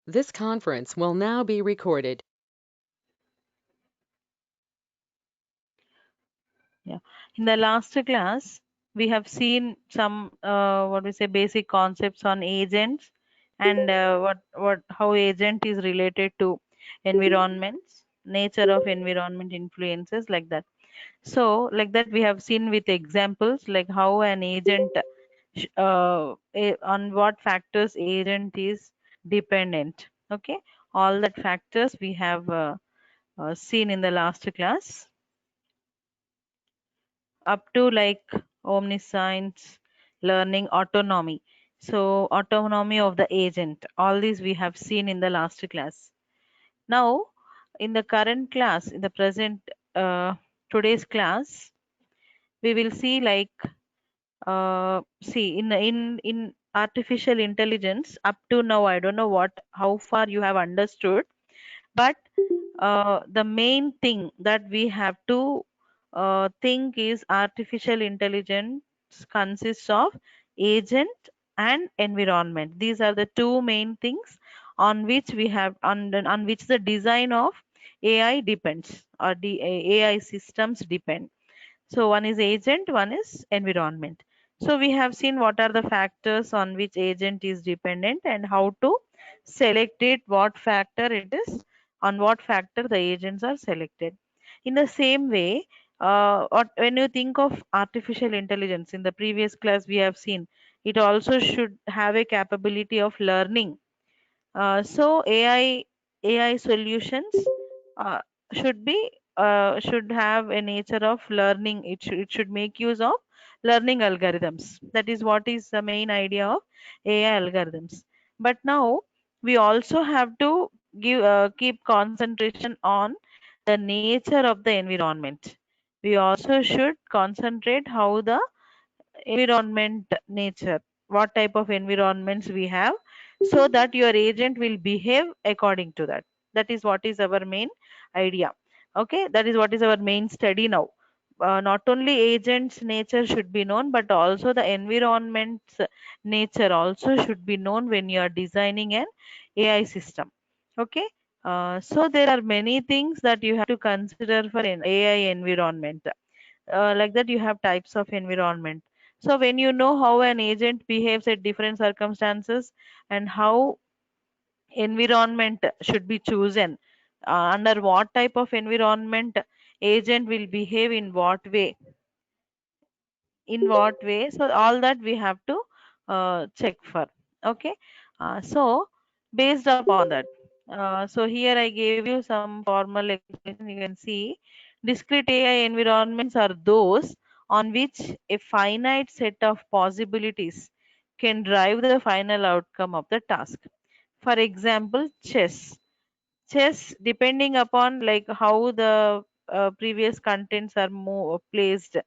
This conference will now be recorded. Yeah. In the last class, we have seen some what we say basic concepts on agents and what how agent is related to environments, nature of environment influences like that. So like that we have seen with examples like how an agent on what factors agent is dependent. Okay, all that factors we have seen in the last class up to like omniscience, learning, autonomy. So autonomy of the agent, all these we have seen in the last class. Now in the current class, in the present today's class, we will see like see in artificial intelligence. Up to now I don't know what how far you have understood, but the main thing that we have to think is artificial intelligence consists of agent and environment. These are the two main things on which we have on which the design of AI depends, or the AI systems depend. So one is agent, one is environment. So we have seen what are the factors on which agent is dependent and how to select it, what factor it is, on what factor the agents are selected. In the same way, when you think of artificial intelligence, in the previous class we have seen it also should have a capability of learning. So AI solutions uh, should be should have a nature of learning. It should make use of learning algorithms. That is what is the main idea of AI algorithms. But now we also have to keep concentration on the nature of the environment. We also should concentrate how the environment nature, what type of environments we have, so that your agent will behave according to that. That is what is our main idea. Okay, that is what is our main study now. Not only agents nature should be known, but also the environment's nature also should be known when you are designing an AI system. Okay, so there are many things that you have to consider for an AI environment. Like that you have types of environment. So when you know how an agent behaves at different circumstances and how environment should be chosen, under what type of environment agent will behave in what way, so all that we have to check for. Okay, so based upon that, so here I gave you some formal explanation. You can see discrete AI environments are those on which a finite set of possibilities can drive the final outcome of the task. For example, chess, depending upon like how the previous contents are placed,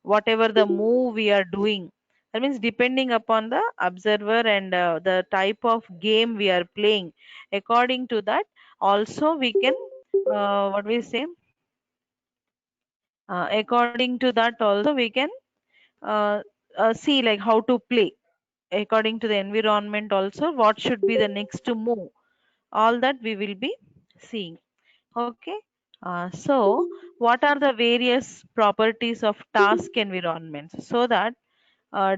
whatever the move we are doing, that means depending upon the observer and the type of game we are playing, according to that also we can what we say according to that also we can uh, see like how to play according to the environment, also what should be the next move, all that we will be seeing. Okay. So what are the various properties of task environments? So that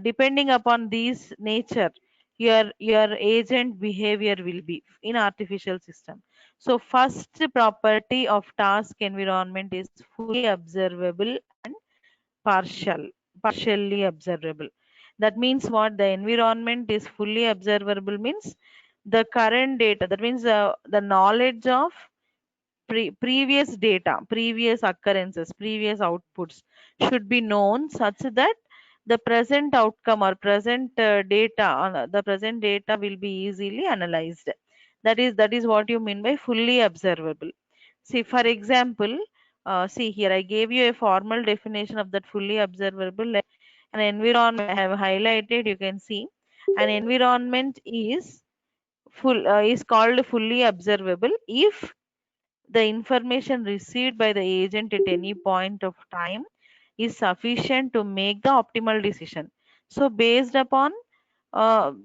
depending upon these nature, your agent behavior will be in artificial system. So first property of task environment is fully observable and partially observable. That means what? The environment is fully observable means the current data. That means the knowledge of previous data, previous occurrences, previous outputs should be known such that the present outcome or present data on the present data will be easily analyzed. That is what you mean by fully observable. See, for example, see here I gave you a formal definition of that fully observable. Like an environment I have highlighted, you can see an environment is called fully observable if the information received by the agent at any point of time is sufficient to make the optimal decision. So based upon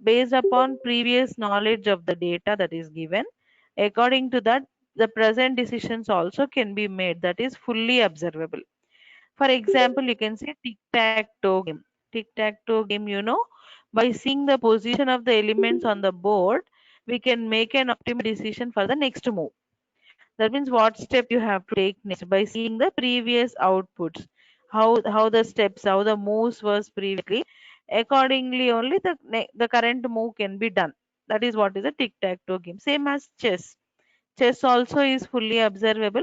based upon previous knowledge of the data that is given. According to that, the present decisions also can be made, that is fully observable. For example, you can say tic-tac-toe game. Tic-tac-toe game, by seeing the position of the elements on the board, we can make an optimal decision for the next move. That means what step you have to take next by seeing the previous outputs, how the steps, how the moves was previously. Accordingly, only the current move can be done. That is what is a tic-tac-toe game. Same as chess. Chess also is fully observable.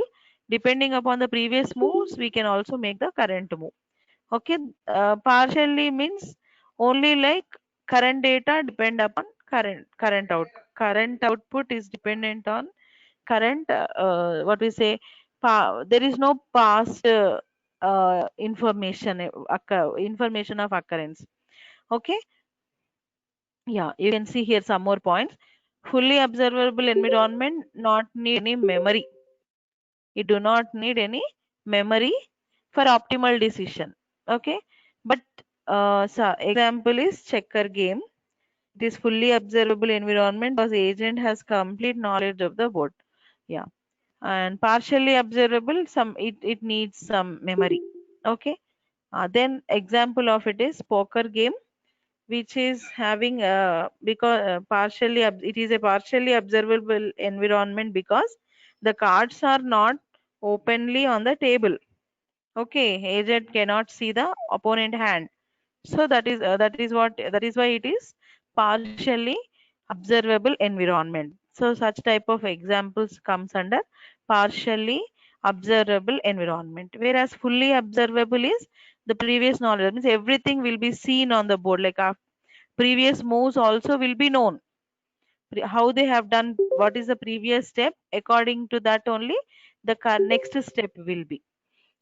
Depending upon the previous moves, we can also make the current move. Okay, partially means only like current data depend upon current output is dependent on current what we say there is no past information of occurrence. Okay, yeah, you can see here some more points. Fully observable environment not need any memory. You do not need any memory for optimal decision. Okay, but so example is checker game. It is fully observable environment because agent has complete knowledge of the board. Yeah, and partially observable, it needs some memory. Okay, then example of it is poker game, which is having because it is a partially observable environment because the cards are not openly on the table. Okay, agent cannot see the opponent hand, so that is why it is partially observable environment. So such type of examples comes under partially observable environment. Whereas fully observable is the previous knowledge. That means everything will be seen on the board. Like our previous moves also will be known. How they have done, what is the previous step? According to that only the next step will be.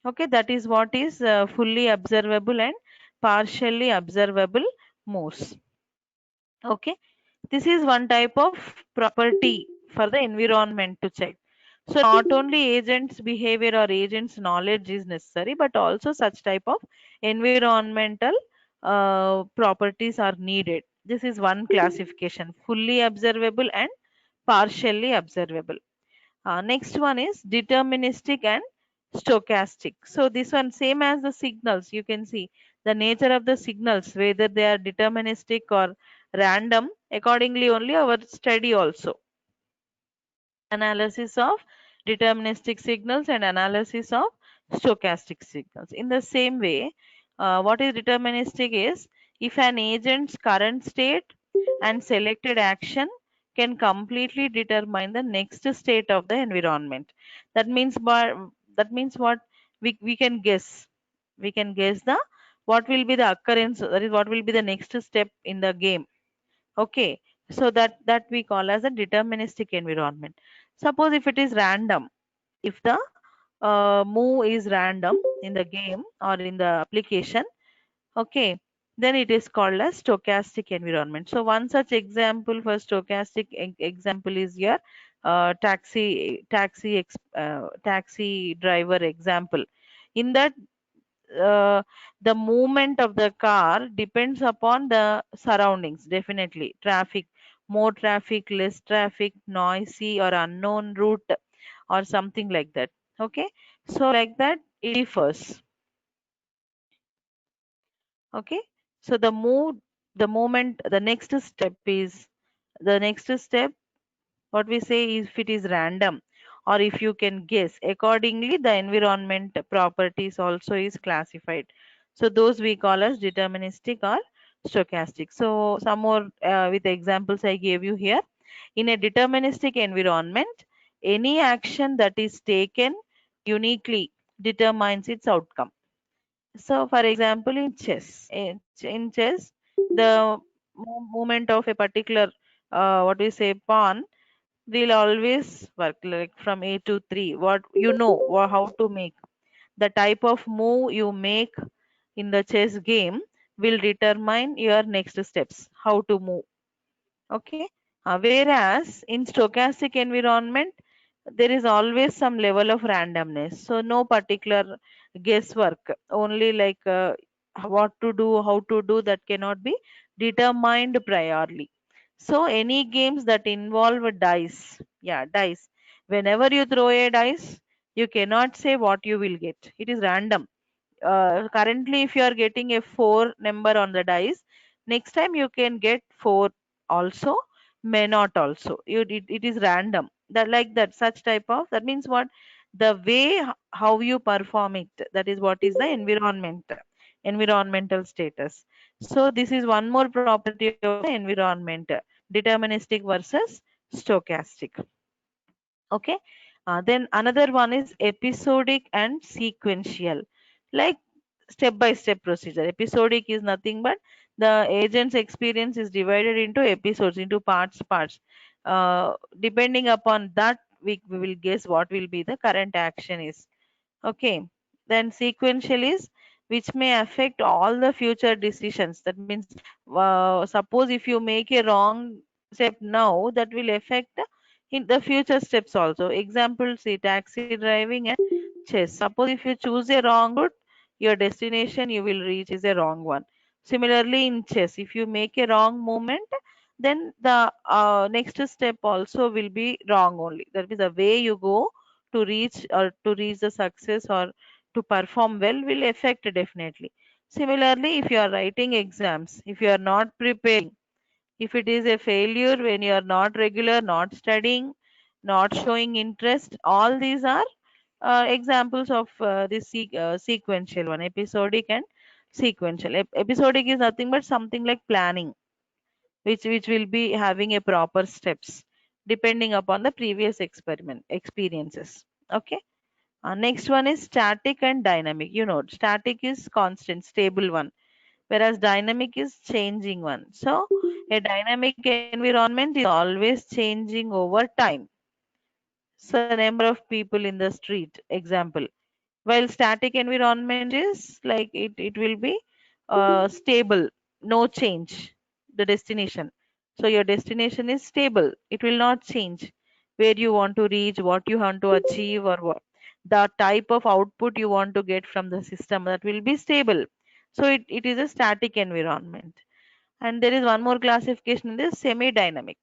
Okay, that is what is fully observable and partially observable moves. Okay, this is one type of property for the environment to check. So not only agents behavior or agents knowledge is necessary, but also such type of environmental properties are needed. This is one classification: fully observable and partially observable. Next one is deterministic and stochastic. So this one same as the signals. You can see the nature of the signals, whether they are deterministic or random. Accordingly, only our study also. Analysis of deterministic signals and analysis of stochastic signals. In the same way, what is deterministic is if an agent's current state and selected action can completely determine the next state of the environment. That means what we can guess. We can guess the what will be the occurrence, that is what will be the next step in the game. Okay, so that we call as a deterministic environment. Suppose if it is random, if the move is random in the game or in the application, okay, then it is called as stochastic environment. So one such example for stochastic example is your taxi driver example. In that, the movement of the car depends upon the surroundings. Definitely traffic, more traffic, less traffic, noisy or unknown route or something like that. Okay, so like that it differs. Okay, so the moment the next step is the next step, what we say is if it is random or if you can guess, accordingly the environment properties also is classified. So those we call as deterministic or stochastic. So some more with examples I gave you here. In a deterministic environment, any action that is taken uniquely determines its outcome. So for example, in chess, the movement of a particular what we say pawn will always work like from A to 3. What you know how to make the type of move you make in the chess game will determine your next steps, how to move. Okay, whereas in stochastic environment there is always some level of randomness, so no particular guesswork, only like what to do, how to do, that cannot be determined priorly. So any games that involve dice, yeah, dice. Whenever you throw a dice, you cannot say what you will get. It is random. Currently, if you are getting a 4 number on the dice, next time you can get 4 also, may not also. It is random. That, like that, such type of, that means what? The way how you perform it, that is what is the environmental status. So this is one more property of the environment, deterministic versus stochastic. Okay. Then another one is episodic and sequential, like step by step procedure. Episodic is nothing but the agent's experience is divided into episodes, into parts. Depending upon that, we will guess what will be the current action is. Okay. Then sequential is which may affect all the future decisions. That means, suppose if you make a wrong step now, that will affect in the future steps also. Example, say taxi driving and chess. Suppose if you choose a wrong route, your destination you will reach is a wrong one. Similarly, in chess, if you make a wrong movement, then the next step also will be wrong only. That means the way you go to reach, or to reach the success, or to perform well, will affect definitely. Similarly, if you are writing exams, if you are not preparing, if it is a failure when you are not regular, not studying, not showing interest, all these are examples of this sequential one, episodic and sequential. Episodic is nothing but something like planning, which will be having a proper steps depending upon the previous experiment experiences. Okay. Next one is static and dynamic. Static is constant, stable one, whereas dynamic is changing one. So a dynamic environment is always changing over time. So number of people in the street, example. While static environment is like it will be stable, no change, the destination. So your destination is stable. It will not change where you want to reach, what you want to achieve, or what the type of output you want to get from the system, that will be stable. So it is a static environment. And there is one more classification, this semi-dynamic.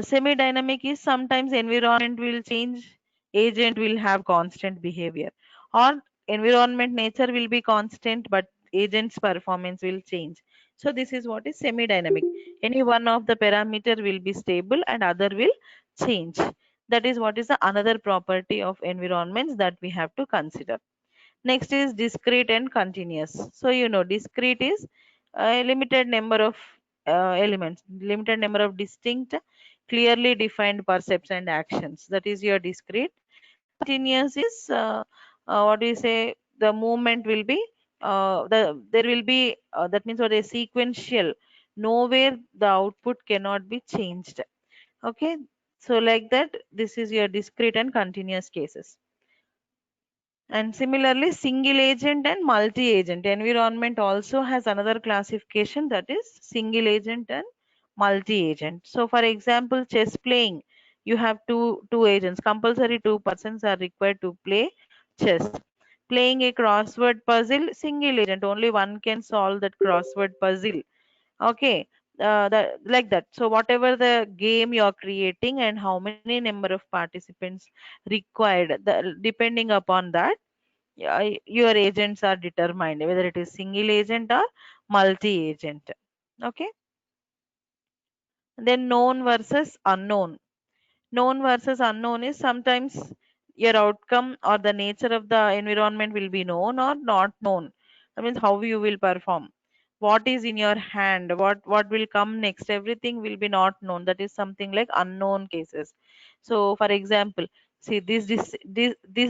Semi-dynamic is sometimes environment will change, agent will have constant behavior, or environment nature will be constant, but agent's performance will change. So this is what is semi-dynamic. Any one of the parameter will be stable and other will change. That is what is the another property of environments that we have to consider. Next is discrete and continuous. So discrete is a limited number of elements, limited number of distinct, clearly defined percepts and actions. That is your discrete. Continuous is what do you say? The movement will be there will be that means what is sequential. Nowhere the output cannot be changed. Okay, so like that, this is your discrete and continuous cases. And similarly, single agent and multi-agent environment also has another classification, that is single agent and multi-agent. So for example, chess playing, you have two agents. Compulsory two persons are required to play chess. Playing a crossword puzzle, single agent, only one can solve that crossword puzzle. Okay. Like that. So whatever the game you are creating and how many number of participants required, depending upon that, yeah, your agents are determined whether it is single agent or multi agent. Okay. Then known versus unknown. Known versus unknown is sometimes your outcome or the nature of the environment will be known or not known. That means how you will perform, what is in your hand, what will come next, everything will be not known. That is something like unknown cases. So for example, see this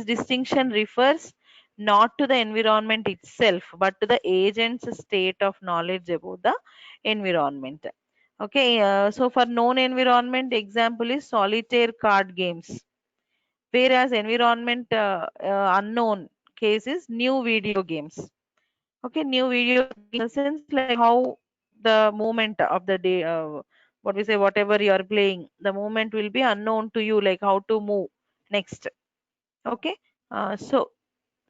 distinction refers not to the environment itself but to the agent's state of knowledge about the environment. Okay, so for known environment, example is solitaire card games, whereas environment unknown case is new video games. Okay, new video in the sense like how the movement of the day, what we say, whatever you are playing, the movement will be unknown to you, like how to move next. Okay, so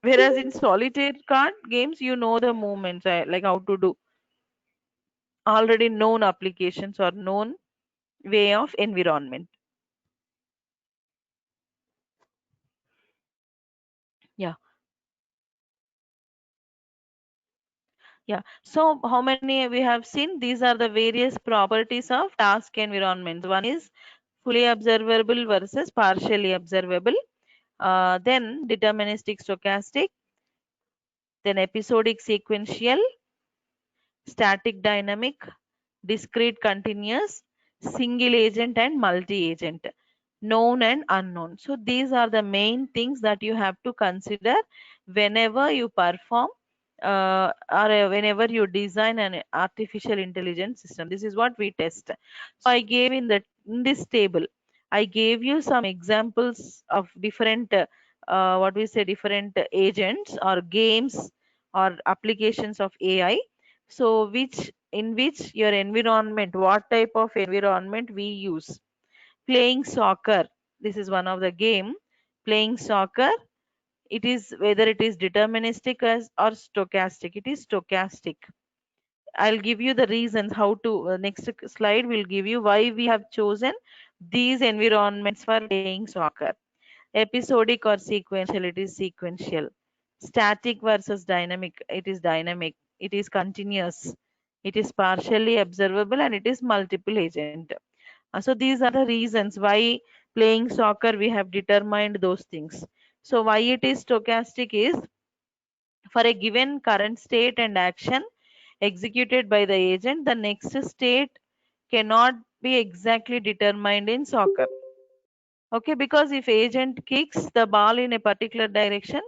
whereas in solitaire card games, you know the movements, like how to do. already known applications or known way of environment. Yeah. Yeah. So how many we have seen? These are the various properties of task environments. One is fully observable versus partially observable. Then deterministic stochastic, then episodic sequential, static dynamic, discrete continuous, single agent and multi-agent, known and unknown. So these are the main things that you have to consider whenever you perform or whenever you design an artificial intelligence system. This is what we test. So I gave in this table, I gave you some examples of different what we say different agents or games or applications of AI. So which in which your environment, what type of environment we use. Playing soccer, this is one of the game. Playing soccer, it is whether it is deterministic or stochastic, it is stochastic. I'll give you the reasons how to next slide will give you why we have chosen these environments for playing soccer. Episodic or sequential, it is sequential. Static versus dynamic, it is dynamic. It is continuous. It is partially observable and it is multiple agent. So these are the reasons why playing soccer we have determined those things. So why it is stochastic is for a given current state and action executed by the agent, the next state cannot be exactly determined in soccer. Okay, because if agent kicks the ball in a particular direction,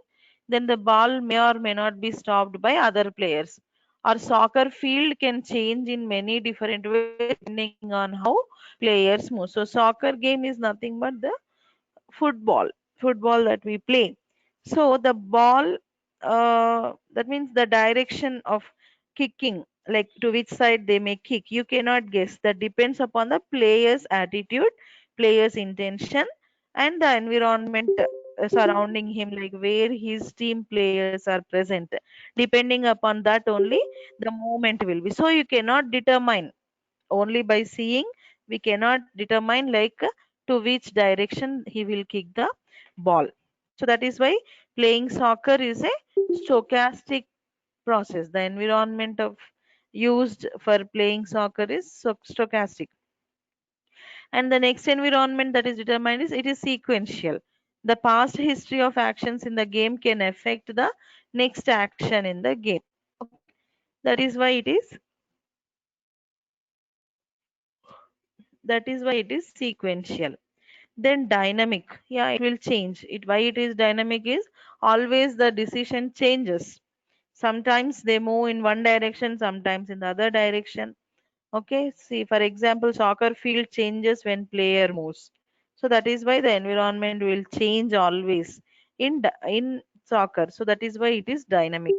then the ball may or may not be stopped by other players. Our soccer field can change in many different ways depending on how players move. So soccer game is nothing but the football, football that we play. So the ball, that means the direction of kicking, like to which side they may kick, you cannot guess. That depends upon the player's attitude, player's intention, and the environment surrounding him, like where his team players are present. Depending upon that only, the movement will be. So you cannot determine only by seeing, we cannot determine like to which direction he will kick the ball. So that is why playing soccer is a stochastic process. The environment of used for playing soccer is stochastic. And the next environment that is determined is it is sequential. The past history of actions in the game can affect the next action in the game. That is why it is that is why it is sequential. Then dynamic, yeah, it will change. It why it is dynamic is always the decision changes. Sometimes they move in one direction, sometimes in the other direction. Okay, see for example, soccer field changes when player moves. So that is why the environment will change always in soccer. So that is why it is dynamic.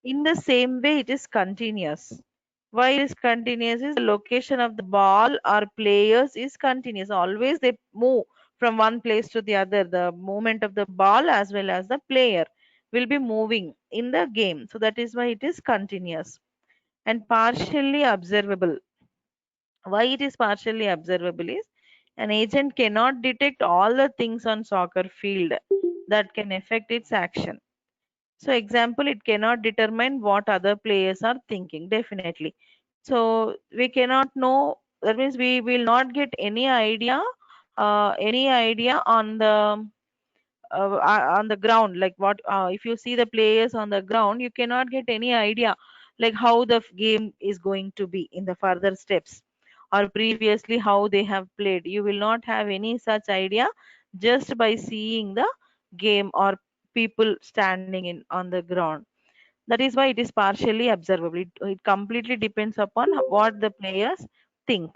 In the same way, it is continuous. Why it is continuous is the location of the ball or players is continuous. Always they move from one place to the other. The movement of the ball as well as the player will be moving in the game. So that is why it is continuous and partially observable. Why it is partially observable is an agent cannot detect all the things on soccer field that can affect its action. So example, it cannot determine what other players are thinking, definitely. So we cannot know, that means we will not get any idea on the ground, like what if you see the players on the ground, you cannot get any idea like how the game is going to be in the further steps or previously how they have played. You will not have any such idea just by seeing the game or people standing in on the ground. That is why it is partially observable. It completely depends upon what the players think.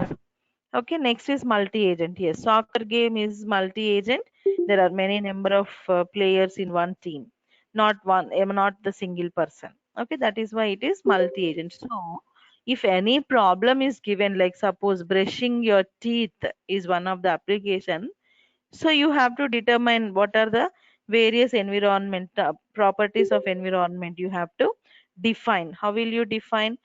Okay, next is multi-agent. Yes, soccer game is multi-agent. There are many number of players in one team, not the single person. Okay, that is why it is multi-agent. So, if any problem is given, like suppose brushing your teeth is one of the application, so you have to determine what are the various environment properties of environment you have to define. How will you define?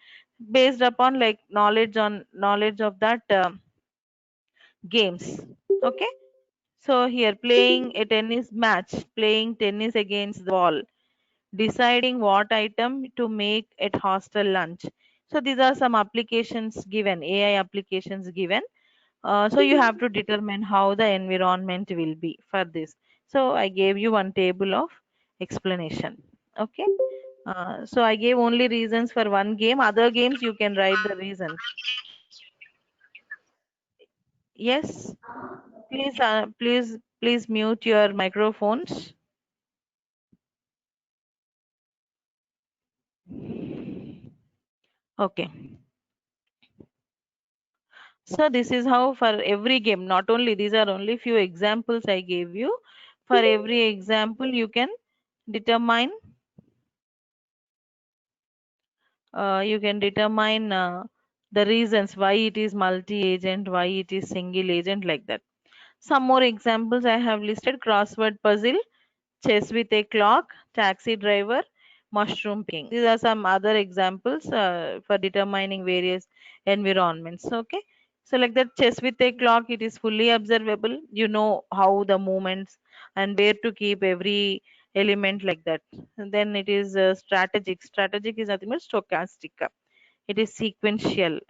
based upon like knowledge of that games. Okay, so here playing a tennis match, playing tennis against the wall, deciding what item to make at hostel lunch. So these are some applications given, AI applications given. So you have to determine how the environment will be for this. So I gave you one table of explanation. Okay. So I gave only reasons for one game. Other games you can write the reasons. Yes. Please mute your microphones. Okay. So this is how for every game, not only these are only few examples I gave you. For every example, you can determine the reasons why it is multi-agent, why it is single agent, like that. Some more examples I have listed: crossword puzzle, chess with a clock, taxi driver, mushroom picking. These are some other examples for determining various environments. Okay. So like that chess with a clock, it is fully observable. You know how the movements and where to keep every element, like that. And then it is strategic. Strategic is nothing but stochastic. It is sequential,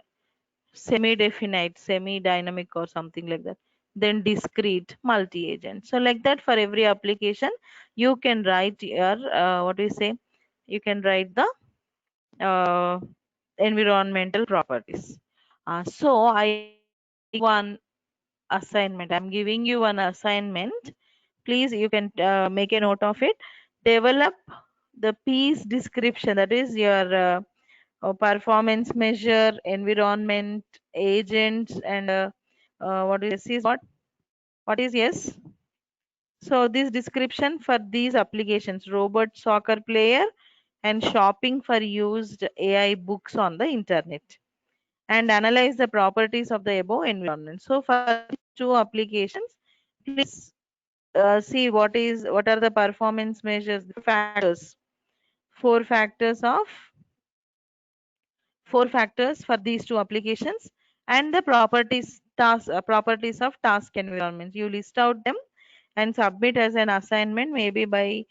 semi-definite, semi-dynamic, or something like that. Then discrete, multi-agent. So like that, for every application, you can write your what do you say? You can write the uh, environmental properties. So I one assignment. I'm giving you one assignment. Please, you can make a note of it. Develop the piece description. That is your performance measure, environment, agents, and what is what? What is yes? So this description for these applications: robot soccer player and shopping for used AI books on the internet, and analyze the properties of the above environment. So for these two applications, please see what are the performance measures, the factors, four factors of four factors for these two applications, and the properties of task environment. You list out them and submit as an assignment, maybe by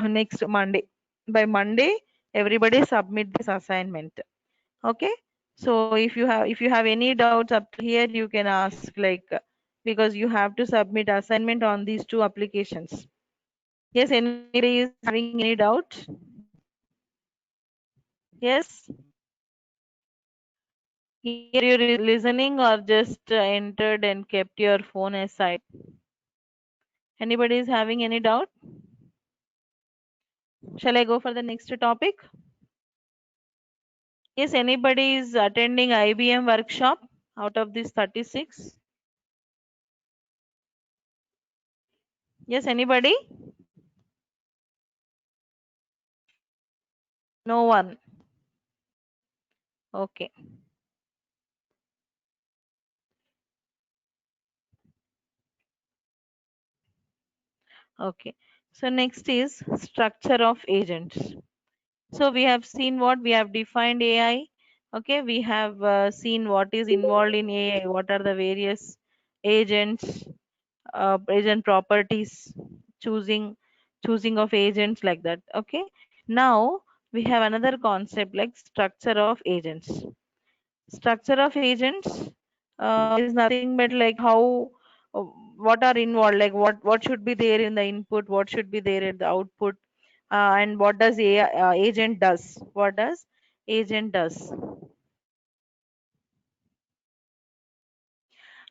next Monday. By Monday, everybody submit this assignment. Okay. So if you have any doubts up to here, you can ask, like because you have to submit assignment on these two applications. Yes, anybody is having any doubt? Yes. Are you listening or just entered and kept your phone aside? Anybody is having any doubt? Shall I go for the next topic? Yes, anybody is attending IBM workshop out of these 36? Yes, anybody? No one. Okay. Okay. So next is structure of agents. So we have seen what we have defined AI. Okay, we have seen what is involved in AI, what are the various agents, agent properties, choosing choosing of agents, like that. Okay. Now we have another concept like structure of agents. Structure of agents is nothing but like how uh, what are involved, like what should be there in the input, what should be there at the output, and what does agent does, what does agent does.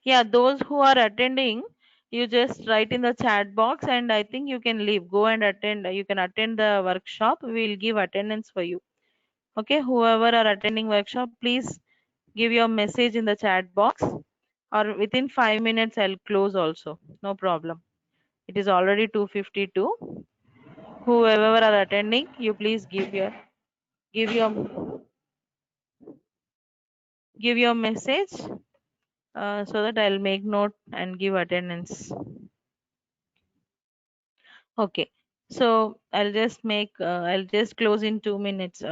Yeah, those who are attending, you just write in the chat box, and I think you can leave, go and attend. You can attend the workshop. We'll give attendance for you. Okay, whoever are attending workshop, please give your message in the chat box, or within 5 minutes I'll close also. No problem. It is already 2:52. Whoever are attending, you please give your give your message so that I'll make note and give attendance. Okay. So I'll just close in 2 minutes.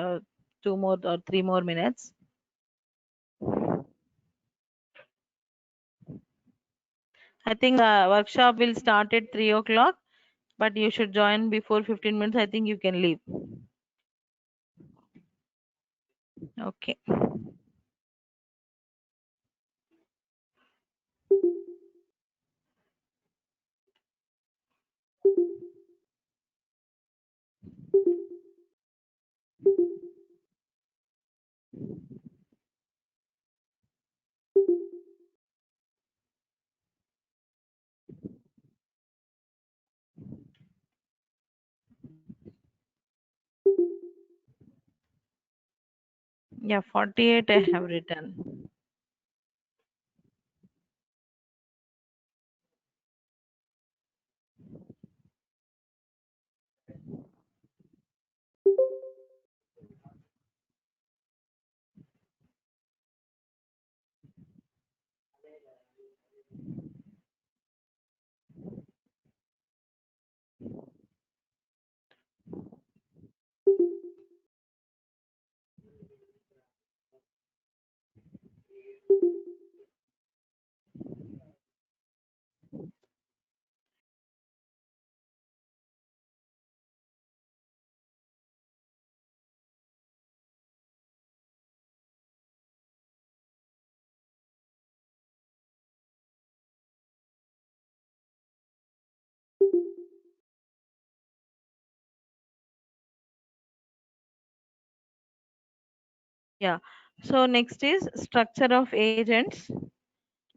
2 more or 3 more minutes. I think the workshop will start at 3 o'clock, but you should join before 15 minutes. I think you can leave. Okay. Yeah, 48 I have written. Yeah. So next is structure of agents.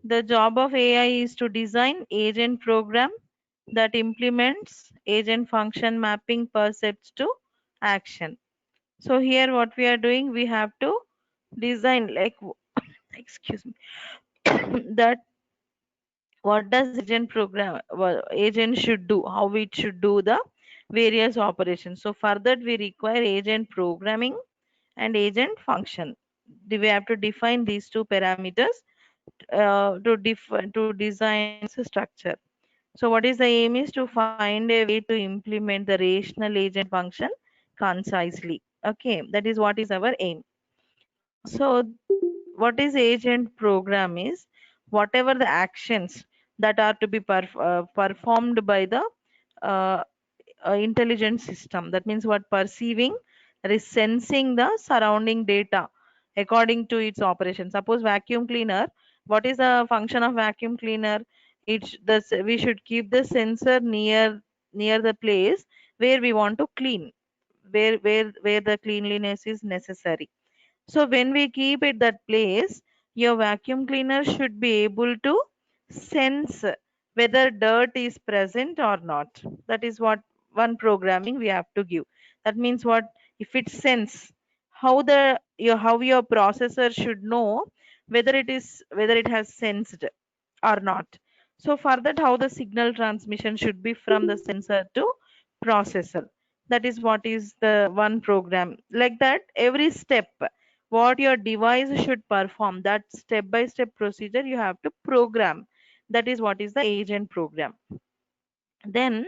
The job of AI is to design agent program that implements agent function mapping percepts to action. So here what we are doing, we have to design like excuse me that what does agent program agent should do, how it should do the various operations. So for that we require agent programming and agent function. We have to define these two parameters to design the structure. So what is the aim is to find a way to implement the rational agent function concisely. Okay, that is what is our aim. So what is agent program is whatever the actions that are to be performed by the uh, intelligent system. That means what perceiving, that is sensing the surrounding data according to its operation. Suppose vacuum cleaner, what is the function of vacuum cleaner? We should keep the sensor near the place where we want to clean, where the cleanliness is necessary. So when we keep it that place, your vacuum cleaner should be able to sense whether dirt is present or not. That is what one programming we have to give. That means what, if it sense, how your processor should know whether it has sensed or not. So for that, how the signal transmission should be from the sensor to processor. That is what is the one program. Like that, every step what your device should perform, that step by step procedure you have to program. That is what is the agent program. Then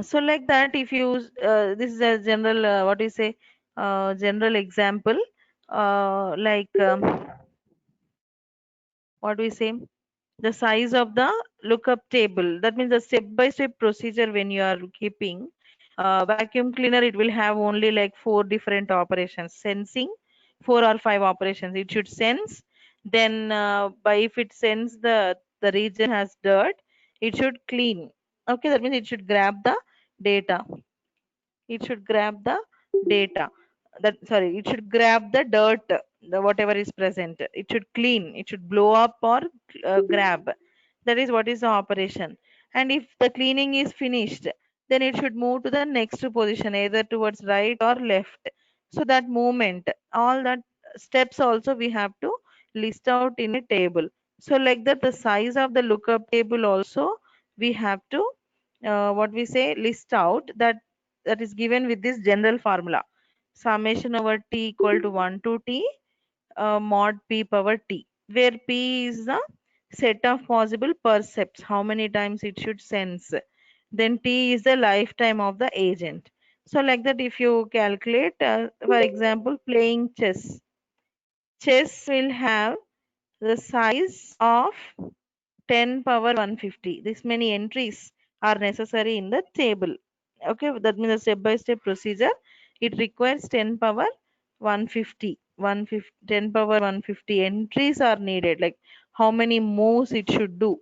so like that, if you this is a general what do you say, general example, like what do we say, the size of the lookup table. That means the step by step procedure when you are keeping vacuum cleaner, it will have only like four different operations, sensing, four or five operations. It should sense, then by if it sense the region has dirt, it should clean. Okay, that means it should grab the data, it should grab the data, that sorry, it should grab the dirt, the whatever is present, it should clean, it should blow up or grab. That is what is the operation. And if the cleaning is finished, then it should move to the next position, either towards right or left. So that movement, all that steps also we have to list out in a table. So like that, the size of the lookup table also we have to what we say, list out. That is given with this general formula, summation over t equal to 1 to t mod p power t, where p is the set of possible percepts, how many times it should sense, then t is the lifetime of the agent. So like that, if you calculate, for example, playing chess, chess will have the size of 10 power 150. This many entries are necessary in the table. Okay, that means a step by step procedure. It requires 10 power 150. 150 10 power 150 entries are needed. Like how many moves it should do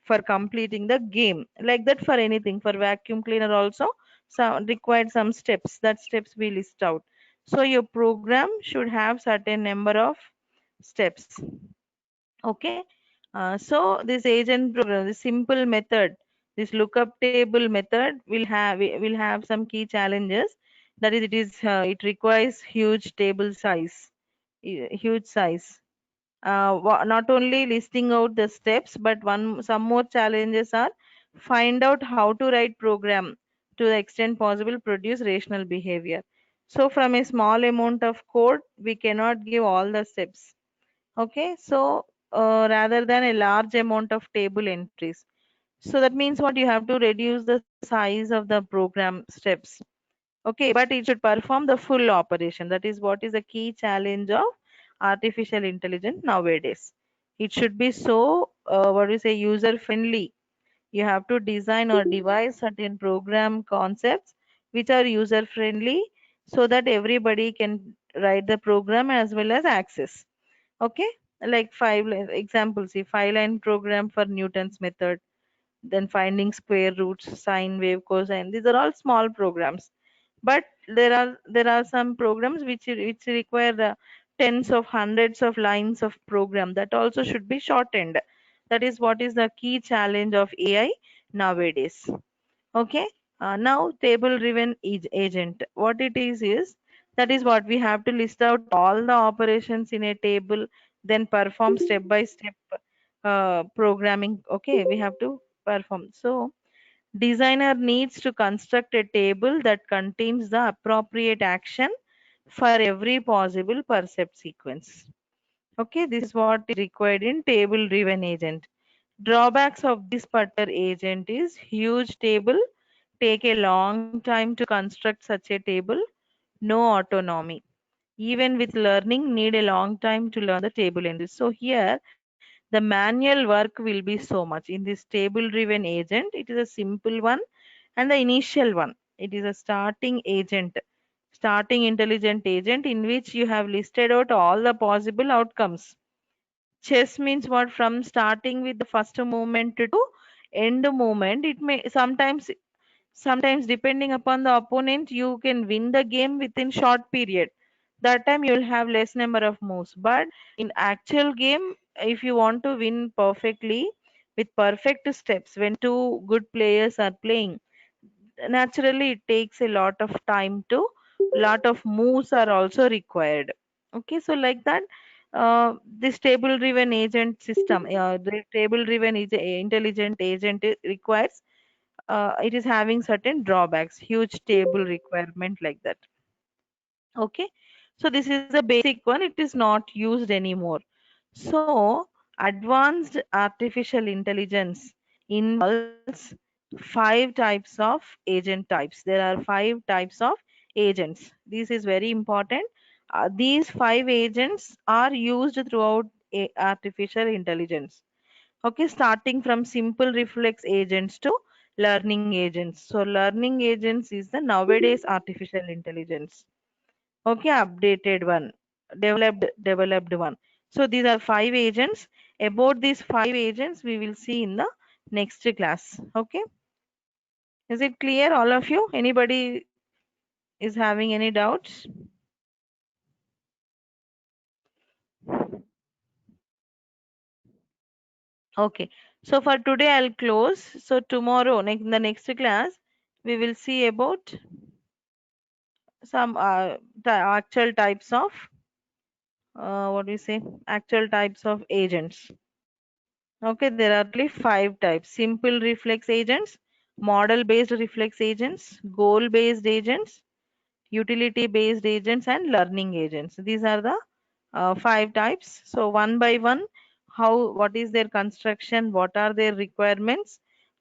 for completing the game. Like that for anything. For vacuum cleaner also, some required some steps. That steps we list out. So your program should have certain number of steps. Okay. So this agent program, this simple method, this lookup table method will have some key challenges. That is, it requires huge table size, huge size. Not only listing out the steps, but some more challenges are find out how to write program to the extent possible produce rational behavior. So from a small amount of code, we cannot give all the steps. Okay, so rather than a large amount of table entries. So that means what, you have to reduce the size of the program steps. Okay, but it should perform the full operation. That is what is a key challenge of artificial intelligence nowadays. It should be so, what do you say, user friendly. You have to design or devise certain program concepts which are user friendly so that everybody can write the program as well as access. Okay, like examples, see, 5-line program for Newton's method, then finding square roots, sine wave, cosine. These are all small programs, but there are some programs which require tens of hundreds of lines of program that also should be shortened. That is what is the key challenge of AI nowadays. Okay. Now table driven agent, what it is that is what we have to list out all the operations in a table, then perform step by step programming. Okay, we have to perform. So designer needs to construct a table that contains the appropriate action for every possible percept sequence. Okay, this is what is required in table driven agent. Drawbacks of this particular agent is huge table, take a long time to construct such a table, no autonomy. Even with learning, need a long time to learn the table entries. So here, the manual work will be so much. In this table-driven agent, it is a simple one and the initial one. It is a starting agent, starting intelligent agent in which you have listed out all the possible outcomes. Chess means what? From starting with the first movement to end movement, it may sometimes depending upon the opponent, you can win the game within short period. That time you will have less number of moves. But in actual game, if you want to win perfectly with perfect steps, when two good players are playing, naturally it takes a lot of time to, lot of moves are also required. Okay, so like that, this table driven agent system, the table driven is intelligent agent requires, it is having certain drawbacks, huge table requirement like that. Okay, so this is a basic one, it is not used anymore. So advanced artificial intelligence involves five types of agent types. There are five types of agents. This is very important. These five agents are used throughout artificial intelligence. Okay, starting from simple reflex agents to learning agents. So learning agents is the nowadays artificial intelligence. Okay, updated one, developed one. So these are five agents. About these five agents we will see in the next class. Okay, is it clear all of you? Anybody is having any doubts? Okay, so for today I'll close. So tomorrow, in the next class, we will see about some actual types of, what do you say, actual types of agents. Okay, there are only five types: simple reflex agents, model based reflex agents, goal based agents, utility based agents, and learning agents. These are the five types. So one by one, how, what is their construction, what are their requirements,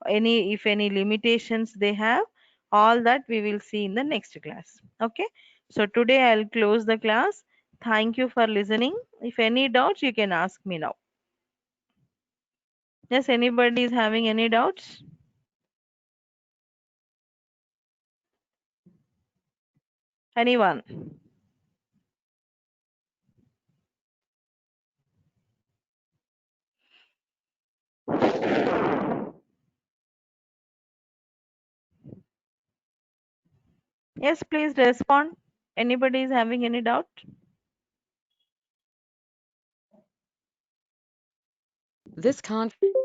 any, if any limitations they have, All that we will see in the next class. Okay. So today I'll close the class. Thank you for listening. If any doubts, you can ask me now. Yes, anybody is having any doubts? Anyone? Yes, please respond. Anybody is having any doubt? This conference